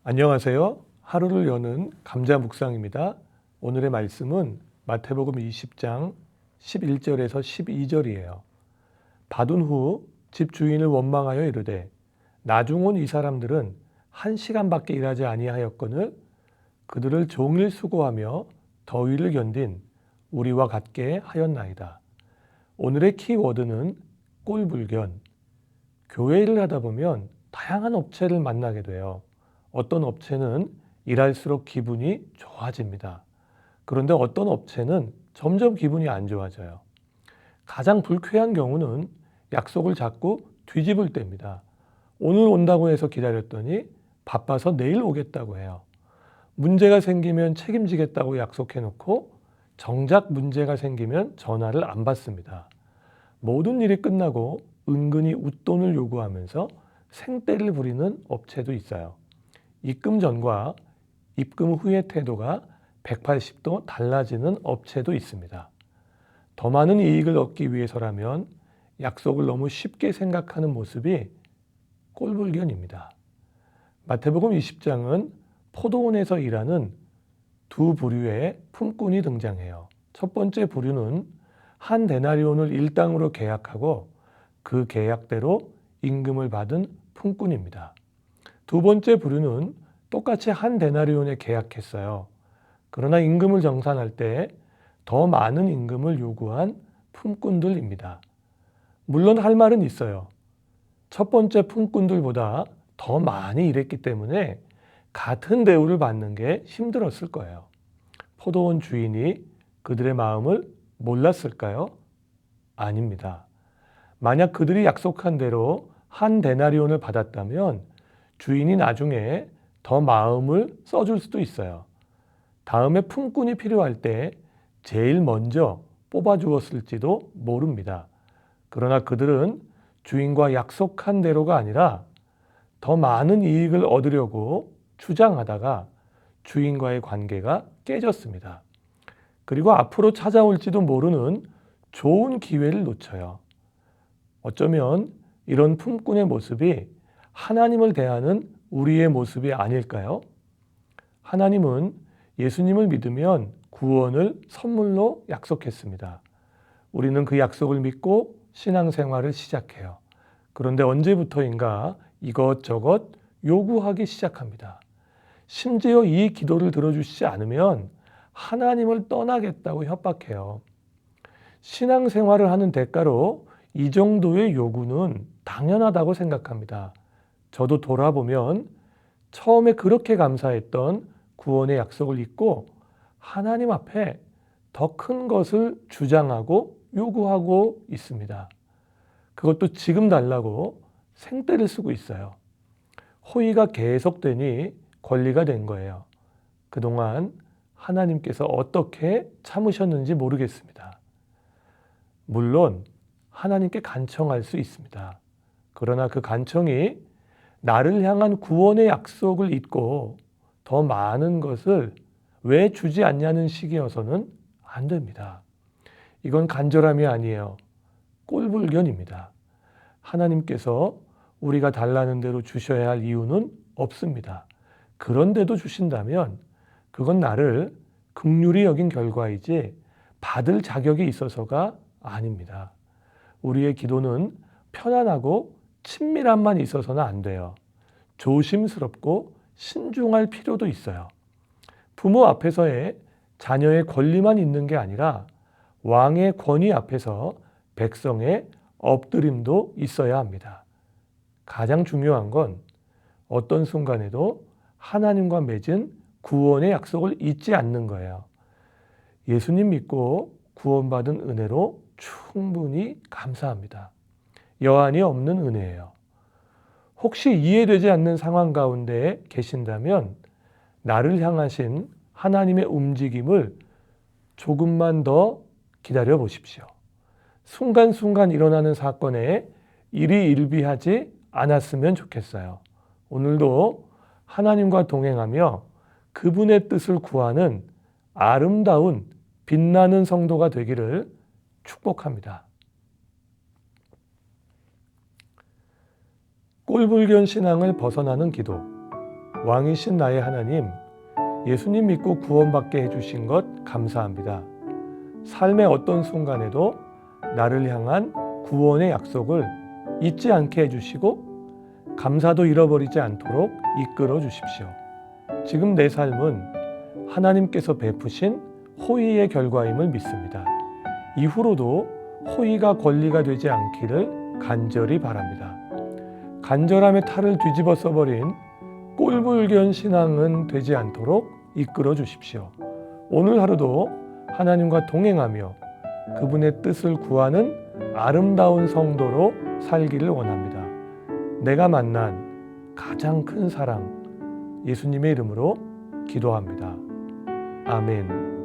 안녕하세요. 하루를 여는 감자 묵상입니다. 오늘의 말씀은 마태복음 20장 11절에서 12절이에요. 받은 후 집 주인을 원망하여 이르되 나중 온 이 사람들은 1시간밖에 일하지 아니하였거늘 그들을 종일 수고하며 더위를 견딘 우리와 같게 하였나이다. 오늘의 키워드는 꼴불견. 교회 일을 하다 보면 다양한 업체를 만나게 돼요. 어떤 업체는 일할수록 기분이 좋아집니다. 그런데 어떤 업체는 점점 기분이 안 좋아져요. 가장 불쾌한 경우는 약속을 자꾸 뒤집을 때입니다. 오늘 온다고 해서 기다렸더니 바빠서 내일 오겠다고 해요. 문제가 생기면 책임지겠다고 약속해놓고 정작 문제가 생기면 전화를 안 받습니다. 모든 일이 끝나고 은근히 웃돈을 요구하면서 생떼를 부리는 업체도 있어요. 입금 전과 입금 후의 태도가 180도 달라지는 업체도 있습니다. 더 많은 이익을 얻기 위해서라면 약속을 너무 쉽게 생각하는 모습이 꼴불견입니다. 마태복음 20장은 포도원에서 일하는 두 부류의 품꾼이 등장해요. 첫 번째 부류는 한 데나리온을 일당으로 계약하고 그 계약대로 임금을 받은 품꾼입니다. 두 번째 부류는 똑같이 한 데나리온에 계약했어요. 그러나 임금을 정산할 때 더 많은 임금을 요구한 품꾼들입니다. 물론 할 말은 있어요. 첫 번째 품꾼들보다 더 많이 일했기 때문에 같은 대우를 받는 게 힘들었을 거예요. 포도원 주인이 그들의 마음을 몰랐을까요? 아닙니다. 만약 그들이 약속한 대로 한 데나리온을 받았다면 주인이 나중에 더 마음을 써줄 수도 있어요. 다음에 품꾼이 필요할 때 제일 먼저 뽑아주었을지도 모릅니다. 그러나 그들은 주인과 약속한 대로가 아니라 더 많은 이익을 얻으려고 주장하다가 주인과의 관계가 깨졌습니다. 그리고 앞으로 찾아올지도 모르는 좋은 기회를 놓쳐요. 어쩌면 이런 품꾼의 모습이 하나님을 대하는 우리의 모습이 아닐까요? 하나님은 예수님을 믿으면 구원을 선물로 약속했습니다. 우리는 그 약속을 믿고 신앙생활을 시작해요. 그런데 언제부터인가 이것저것 요구하기 시작합니다. 심지어 이 기도를 들어주시지 않으면 하나님을 떠나겠다고 협박해요. 신앙생활을 하는 대가로 이 정도의 요구는 당연하다고 생각합니다. 저도 돌아보면 처음에 그렇게 감사했던 구원의 약속을 잊고 하나님 앞에 더 큰 것을 주장하고 요구하고 있습니다. 그것도 지금 달라고 생떼를 쓰고 있어요. 호의가 계속되니 권리가 된 거예요. 그동안 하나님께서 어떻게 참으셨는지 모르겠습니다. 물론 하나님께 간청할 수 있습니다. 그러나 그 간청이 나를 향한 구원의 약속을 잊고 더 많은 것을 왜 주지 않냐는 식이어서는 안 됩니다. 이건 간절함이 아니에요. 꼴불견입니다. 하나님께서 우리가 달라는 대로 주셔야 할 이유는 없습니다. 그런데도 주신다면 그건 나를 긍휼히 여긴 결과이지 받을 자격이 있어서가 아닙니다. 우리의 기도는 편안하고 친밀함만 있어서는 안 돼요. 조심스럽고 신중할 필요도 있어요. 부모 앞에서의 자녀의 권리만 있는 게 아니라 왕의 권위 앞에서 백성의 엎드림도 있어야 합니다. 가장 중요한 건 어떤 순간에도 하나님과 맺은 구원의 약속을 잊지 않는 거예요. 예수님 믿고 구원받은 은혜로 충분히 감사합니다. 여한이 없는 은혜예요. 혹시 이해되지 않는 상황 가운데 계신다면 나를 향하신 하나님의 움직임을 조금만 더 기다려 보십시오. 순간순간 일어나는 사건에 일희일비하지 않았으면 좋겠어요. 오늘도 하나님과 동행하며 그분의 뜻을 구하는 아름다운 빛나는 성도가 되기를 축복합니다. 꼴불견 신앙을 벗어나는 기도. 왕이신 나의 하나님, 예수님 믿고 구원받게 해주신 것 감사합니다. 삶의 어떤 순간에도 나를 향한 구원의 약속을 잊지 않게 해주시고 감사도 잃어버리지 않도록 이끌어 주십시오. 지금 내 삶은 하나님께서 베푸신 호의의 결과임을 믿습니다. 이후로도 호의가 권리가 되지 않기를 간절히 바랍니다. 간절함의 탈을 뒤집어 써버린 꼴불견 신앙은 되지 않도록 이끌어 주십시오. 오늘 하루도 하나님과 동행하며 그분의 뜻을 구하는 아름다운 성도로 살기를 원합니다. 내가 만난 가장 큰 사랑, 예수님의 이름으로 기도합니다. 아멘.